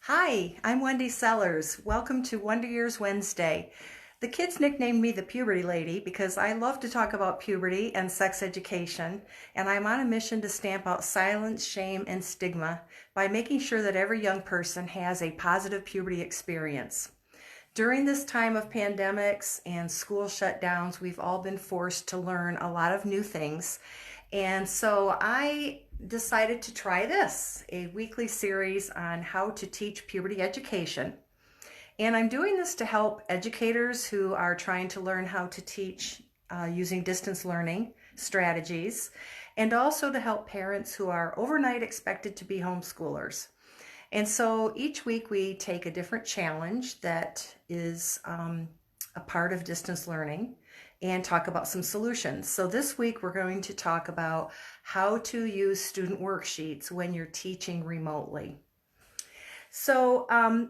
Hi, I'm Wendy Sellers. Welcome to Wonder Years Wednesday. The kids nicknamed me the Puberty Lady because I love to talk about puberty and sex education, and I'm on a mission to stamp out silence, shame, and stigma by making sure that every young person has a positive puberty experience. During this time of pandemics and school shutdowns, we've all been forced to learn a lot of new things. And so I decided to try this, a weekly series on how to teach puberty education. And I'm doing this to help educators who are trying to learn how to teach using distance learning strategies, and also to help parents who are overnight expected to be homeschoolers. And so each week we take a different challenge that is a part of distance learning and talk about some solutions. So this week we're going to talk about how to use student worksheets when you're teaching remotely. So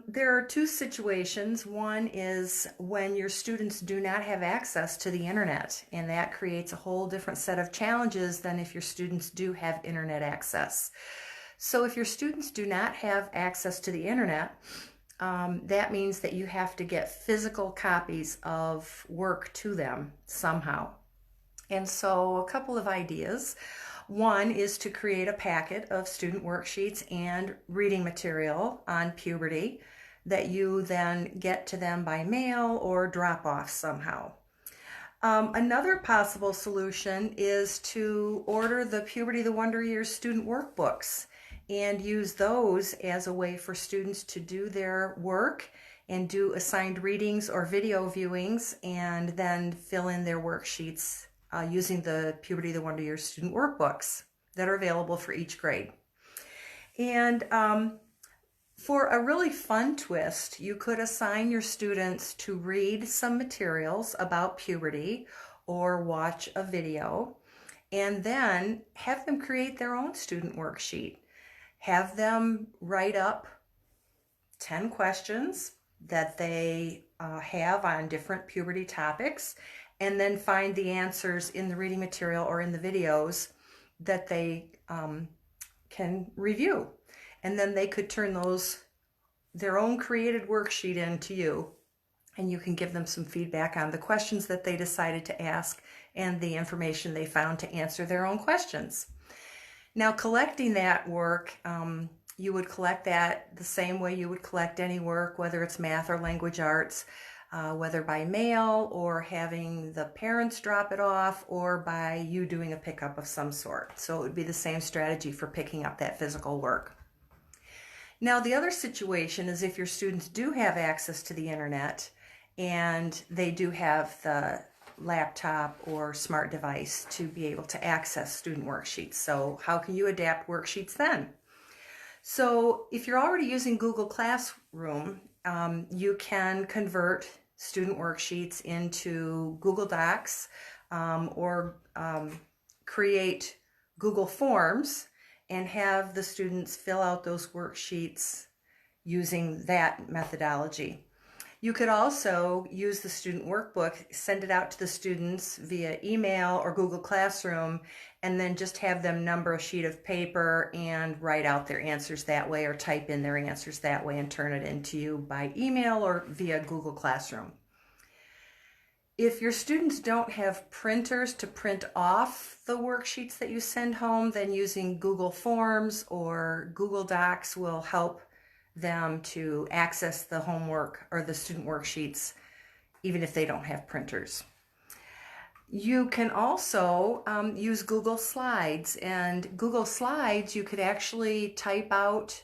there are two situations. One is when your students do not have access to the internet, and that creates a whole different set of challenges than if your students do have internet access. So if your students do not have access to the internet, that means that you have to get physical copies of work to them somehow. And so a couple of ideas. One is to create a packet of student worksheets and reading material on puberty that you then get to them by mail or drop off somehow. Another possible solution is to order the Puberty the Wonder Years student workbooks and use those as a way for students to do their work and do assigned readings or video viewings, and then fill in their worksheets using the Puberty the Wonder Years student workbooks that are available for each grade. And for a really fun twist, you could assign your students to read some materials about puberty or watch a video, and then have them create their own student worksheet. Have them write up 10 questions that they have on different puberty topics, and then find the answers in the reading material or in the videos that they can review. And then they could turn their own created worksheet in to you, and you can give them some feedback on the questions that they decided to ask and the information they found to answer their own questions. Now, collecting that work, you would collect that the same way you would collect any work, whether it's math or language arts, whether by mail or having the parents drop it off, or by you doing a pickup of some sort. So it would be the same strategy for picking up that physical work. Now, the other situation is if your students do have access to the internet and they do have the laptop or smart device to be able to access student worksheets. So how can you adapt worksheets then? So if you're already using Google Classroom, you can convert student worksheets into Google Docs, or create Google Forms and have the students fill out those worksheets using that methodology. You could also use the student workbook, send it out to the students via email or Google Classroom, and then just have them number a sheet of paper and write out their answers that way, or type in their answers that way and turn it into you by email or via Google Classroom. If your students don't have printers to print off the worksheets that you send home, then using Google Forms or Google Docs will help them to access the homework or the student worksheets even if they don't have printers. You can also use Google Slides, and Google Slides you could actually type out,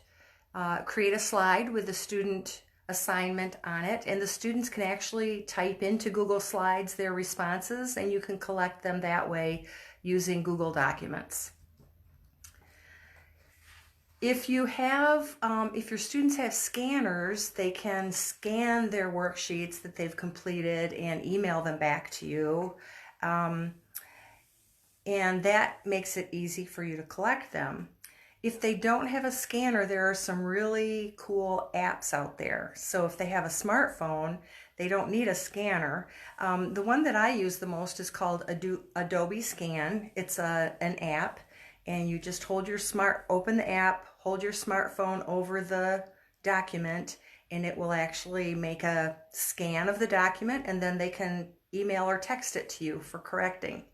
create a slide with a student assignment on it, and the students can actually type into Google Slides their responses, and you can collect them that way using Google Documents. If your students have scanners, they can scan their worksheets that they've completed and email them back to you. And that makes it easy for you to collect them. If they don't have a scanner, there are some really cool apps out there. So if they have a smartphone, they don't need a scanner. The one that I use the most is called Adobe Scan. It's an app, and you just open the app, hold your smartphone over the document, and it will actually make a scan of the document, and then they can email or text it to you for correcting.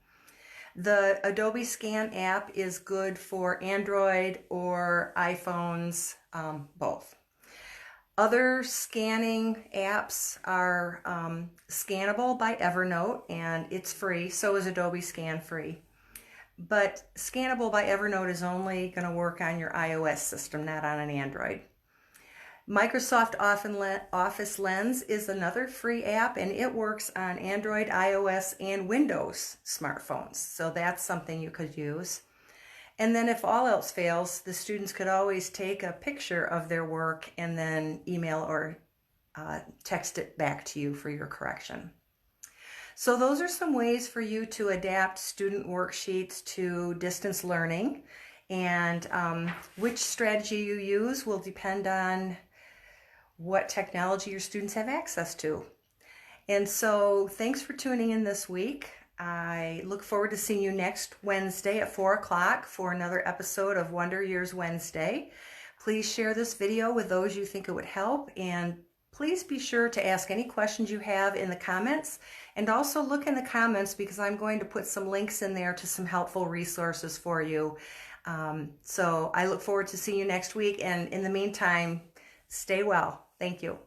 The Adobe Scan app is good for Android or iPhones, both. Other scanning apps are Scannable by Evernote, and it's free. So is Adobe Scan free. But Scannable by Evernote is only going to work on your iOS system, not on an Android. Microsoft Office Lens is another free app, and it works on Android, iOS, and Windows smartphones. So that's something you could use. And then if all else fails, the students could always take a picture of their work and then email or text it back to you for your correction. So those are some ways for you to adapt student worksheets to distance learning. And which strategy you use will depend on what technology your students have access to. And so thanks for tuning in this week. I look forward to seeing you next Wednesday at 4 o'clock for another episode of Wonder Years Wednesday. Please share this video with those you think it would help, and please be sure to ask any questions you have in the comments, and also look in the comments because I'm going to put some links in there to some helpful resources for you. So I look forward to seeing you next week, and in the meantime, stay well. Thank you.